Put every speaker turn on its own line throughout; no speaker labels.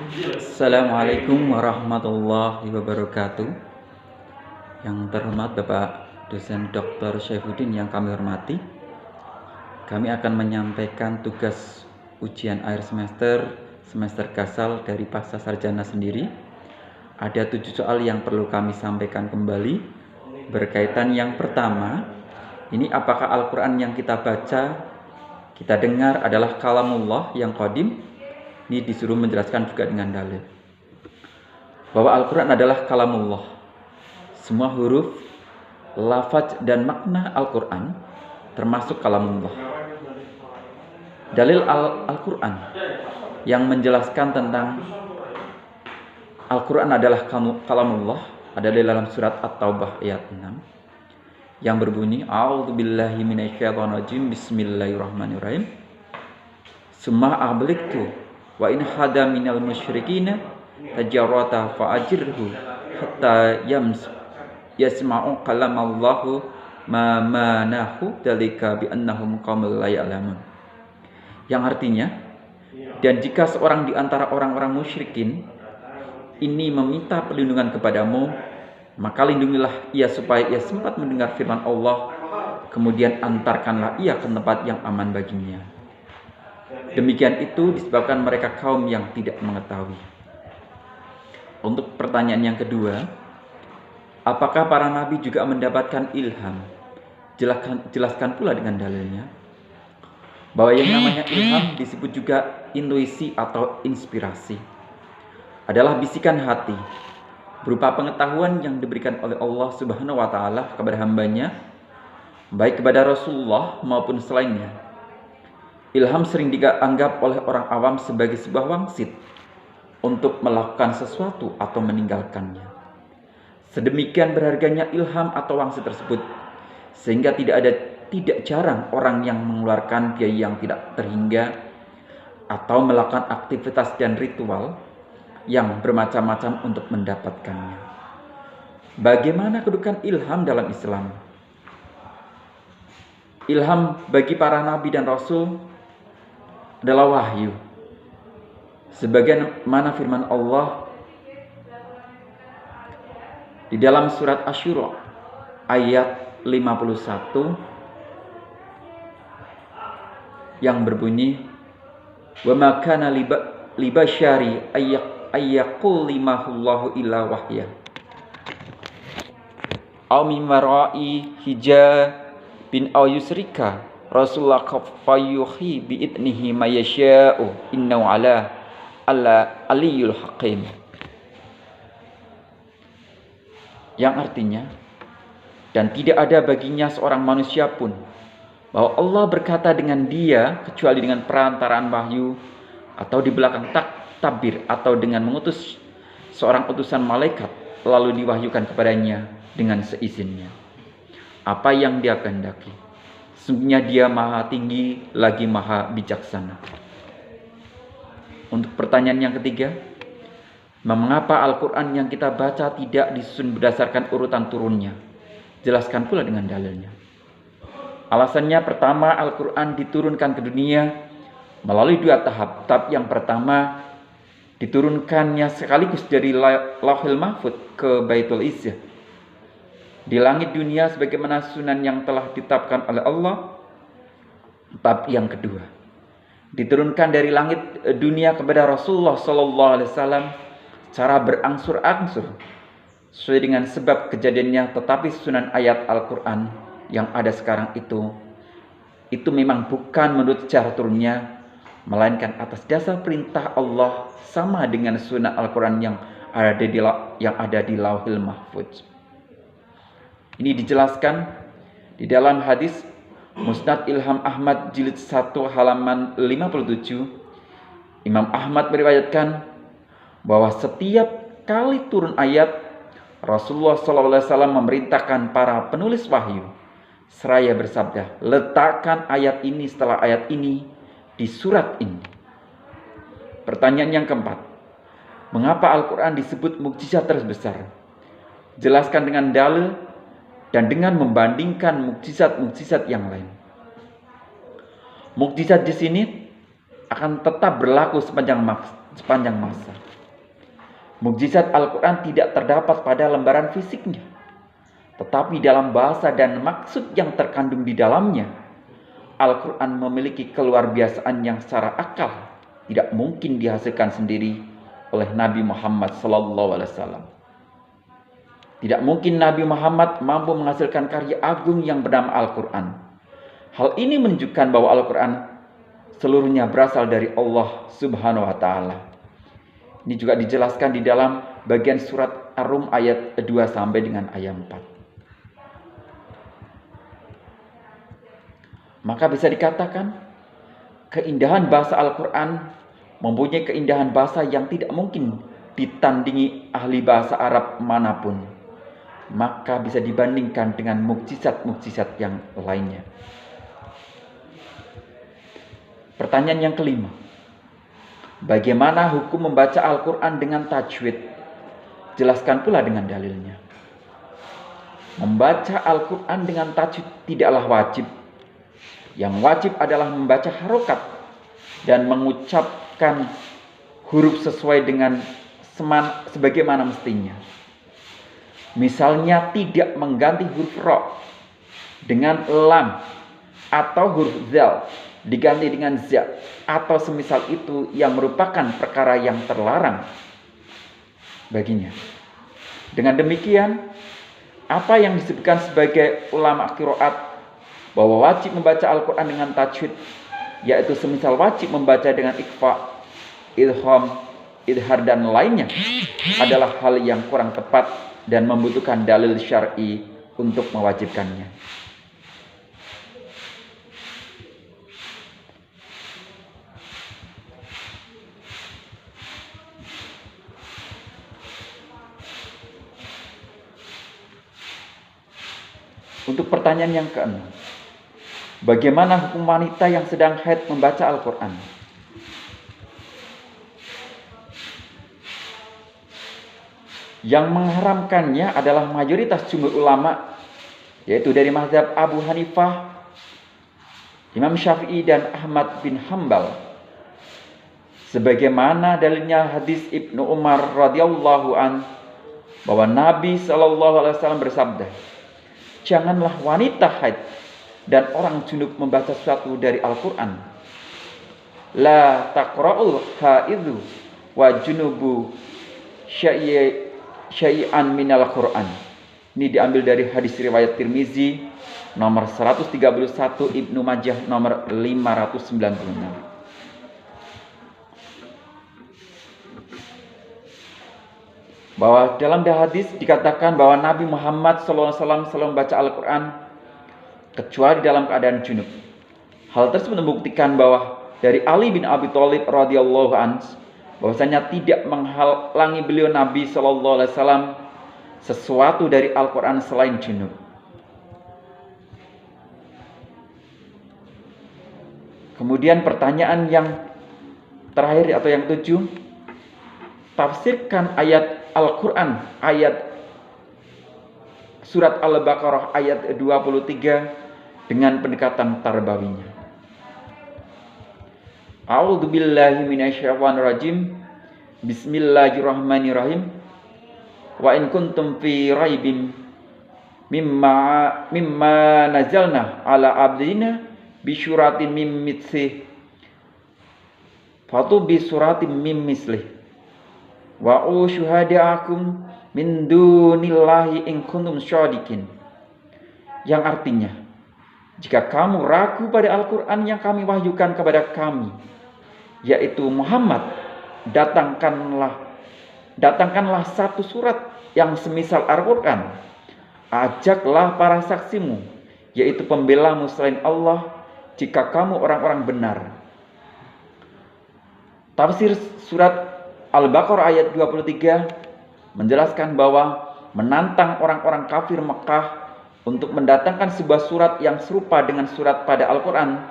Assalamualaikum warahmatullahi wabarakatuh. Yang terhormat Bapak dosen Dr. Syaifuddin yang kami hormati, kami akan menyampaikan tugas ujian akhir semester Gasal dari Pasca Sarjana sendiri. Ada 7 soal yang perlu kami sampaikan kembali. Berkaitan yang pertama, ini apakah Al-Quran yang kita baca, kita dengar adalah kalamullah yang qadim? Ini disuruh menjelaskan juga dengan dalil bahwa Al-Quran adalah kalamullah. Semua huruf, lafaz, dan makna Al-Quran termasuk kalamullah. Dalil Al-Quran yang menjelaskan tentang Al-Quran adalah kalamullah adalah dalam surat At-Taubah ayat 6 yang berbunyi A'udzubillahi minasyaitonirrajim Bismillahirrahmanirrahim. Summa abliktu wa in hada minal musyrikina tajarrata fa'ajirhu hatta yasma'u kalamallahu ma manahu dalika bi annahum qaumul la ya'lamun. Yang artinya, dan jika seorang di antara orang-orang musyrikin ini meminta perlindungan kepadamu, maka lindungilah ia supaya ia sempat mendengar firman Allah, kemudian antarkanlah ia ke tempat yang aman baginya. Demikian itu disebabkan mereka kaum yang tidak mengetahui. Untuk pertanyaan yang kedua, apakah para nabi juga mendapatkan ilham? Jelaskan pula dengan dalilnya bahwa yang namanya ilham disebut juga intuisi atau inspirasi. Adalah bisikan hati berupa pengetahuan yang diberikan oleh Allah Subhanahu wa taala kepada hambanya, baik kepada Rasulullah maupun selainnya. Ilham sering dianggap oleh orang awam sebagai sebuah wangsit untuk melakukan sesuatu atau meninggalkannya. Sedemikian berharganya ilham atau wangsit tersebut, sehingga tidak jarang orang yang mengeluarkan biaya yang tidak terhingga atau melakukan aktivitas dan ritual yang bermacam-macam untuk mendapatkannya. Bagaimana kedudukan ilham dalam Islam? Ilham bagi para nabi dan rasul adalah wahyu. Sebagaimana firman Allah di dalam surat Asy-Syura ayat 51 yang berbunyi, "Wa ma kana libasyari ayyaqul limahullahu illa wahya aw min wara'i hijabin aw yusrika Rasulullah fayuhi bi'idnihi mayasya'u innahu ala aliyul hakim." Yang artinya, dan tidak ada baginya seorang manusia pun bahwa Allah berkata dengan dia kecuali dengan perantaraan wahyu atau di belakang takbir atau dengan mengutus seorang utusan malaikat lalu diwahyukan kepadanya dengan seizinnya apa yang dia kehendaki. Sesungguhnya dia maha tinggi lagi maha bijaksana. Untuk pertanyaan yang ketiga, mengapa Al-Quran yang kita baca tidak disusun berdasarkan urutan turunnya? Jelaskan pula dengan dalilnya. Alasannya pertama, Al-Quran diturunkan ke dunia melalui 2 tahap. Tahap yang pertama diturunkannya sekaligus dari Lauhul Mahfuz ke Baitul Izzah di langit dunia sebagaimana sunan yang telah ditetapkan oleh Allah. Tahap yang kedua diturunkan dari langit dunia kepada Rasulullah SAW secara berangsur-angsur sesuai dengan sebab kejadiannya, tetapi sunan ayat Al-Quran yang ada sekarang itu memang bukan menurut cara turunnya, melainkan atas dasar perintah Allah sama dengan sunnah Al-Quran yang ada di Lauhul Mahfuz. Ini dijelaskan di dalam hadis Musnad Ilham Ahmad jilid 1 halaman 57. Imam Ahmad meriwayatkan bahwa setiap kali turun ayat, Rasulullah SAW memerintahkan para penulis wahyu seraya bersabda, letakkan ayat ini setelah ayat ini di surat ini. Pertanyaan yang keempat, mengapa Al-Quran disebut mukjizat terbesar? Jelaskan dengan dalil dan dengan membandingkan mukjizat-mukjizat yang lain. Mukjizat di sini akan tetap berlaku sepanjang masa. Mukjizat Al-Quran tidak terdapat pada lembaran fisiknya, tetapi dalam bahasa dan maksud yang terkandung di dalamnya. Al-Quran memiliki keluarbiasaan yang secara akal tidak mungkin dihasilkan sendiri oleh Nabi Muhammad SAW. Tidak mungkin Nabi Muhammad mampu menghasilkan karya agung yang bernama Al-Quran. Hal ini menunjukkan bahwa Al-Quran seluruhnya berasal dari Allah Subhanahu wa Ta'ala. Ini juga dijelaskan di dalam bagian surat Ar-Rum ayat 2 sampai dengan ayat 4. Maka bisa dikatakan keindahan bahasa Al-Quran mempunyai keindahan bahasa yang tidak mungkin ditandingi ahli bahasa Arab manapun. Maka bisa dibandingkan dengan mukjizat-mukjizat yang lainnya. Pertanyaan yang kelima, bagaimana hukum membaca Al-Quran dengan tajwid? Jelaskan pula dengan dalilnya. Membaca Al-Quran dengan tajwid tidaklah wajib. Yang wajib adalah membaca harokat dan mengucapkan huruf sesuai dengan sebagaimana mestinya. Misalnya tidak mengganti huruf ro dengan lam, atau huruf zal diganti dengan za, atau semisal itu yang merupakan perkara yang terlarang baginya. Dengan demikian, apa yang disebutkan sebagai ulama qiraat bahwa wajib membaca Al-Quran dengan tajwid, yaitu semisal wajib membaca dengan ikhfa, idgham, idhar dan lainnya, adalah hal yang kurang tepat dan membutuhkan dalil syar'i untuk mewajibkannya. Untuk pertanyaan yang keenam, bagaimana hukum wanita yang sedang haid membaca Al-Quran? Yang mengharamkannya adalah mayoritas jumhur ulama, yaitu dari mazhab Abu Hanifah, Imam Syafi'i dan Ahmad bin Hambal. Sebagaimana dalilnya hadis Ibnu Umar radhiyallahu an, bahwa Nabi SAW bersabda, janganlah wanita haid dan orang junub membaca sesuatu dari Al-Quran. La taqra'ul haidhu wa junubu syai'an minal Quran. Ini diambil dari hadis riwayat Tirmizi nomor 131, Ibnu Majah nomor 596. Bahwa dalam hadis dikatakan bahwa Nabi Muhammad SAW selalu membaca Al-Quran kecuali dalam keadaan junub. Hal tersebut membuktikan bahwa dari Ali bin Abi Thalib radhiyallahu anhu bahwasanya tidak menghalangi beliau Nabi SAW sesuatu dari Al-Quran selain junub. Kemudian pertanyaan yang terakhir atau yang 7, tafsirkan ayat Al-Quran, ayat surat Al-Baqarah ayat 23 dengan pendekatan tarbawinya. A'udzubillahi minasyaitonirrajim. Bismillahirrahmanirrahim. Wa in kuntum fi raibin mimma nazalna ala abdina bi syuratin mim mithlih fatu bi suratin mim mislih wa usyhadaakum min dunillahi in kuntum syadiqin. Yang artinya, jika kamu ragu pada Al-Quran yang kami wahyukan kepada kami, yaitu Muhammad, datangkanlah satu surat yang semisal Al-Quran. Ajaklah para saksimu, yaitu pembelamu selain Allah, jika kamu orang-orang benar. Tafsir surat Al-Baqarah ayat 23 menjelaskan bahwa menantang orang-orang kafir Mekah untuk mendatangkan sebuah surat yang serupa dengan surat pada Al-Quran,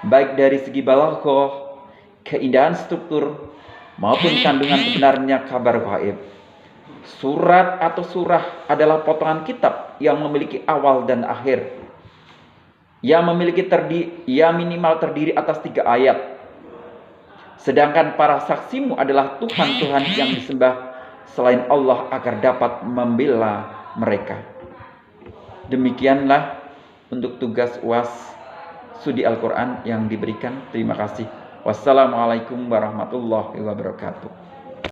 baik dari segi balaghah, keindahan struktur, maupun kandungan sebenarnya kabar gaib. Surat atau surah adalah potongan kitab yang memiliki awal dan akhir. Ia minimal terdiri atas 3 ayat. Sedangkan para saksimu adalah Tuhan-Tuhan yang disembah selain Allah agar dapat membela mereka. Demikianlah untuk tugas UAS Studi Al-Quran yang diberikan. Terima kasih. Wassalamualaikum warahmatullahi wabarakatuh.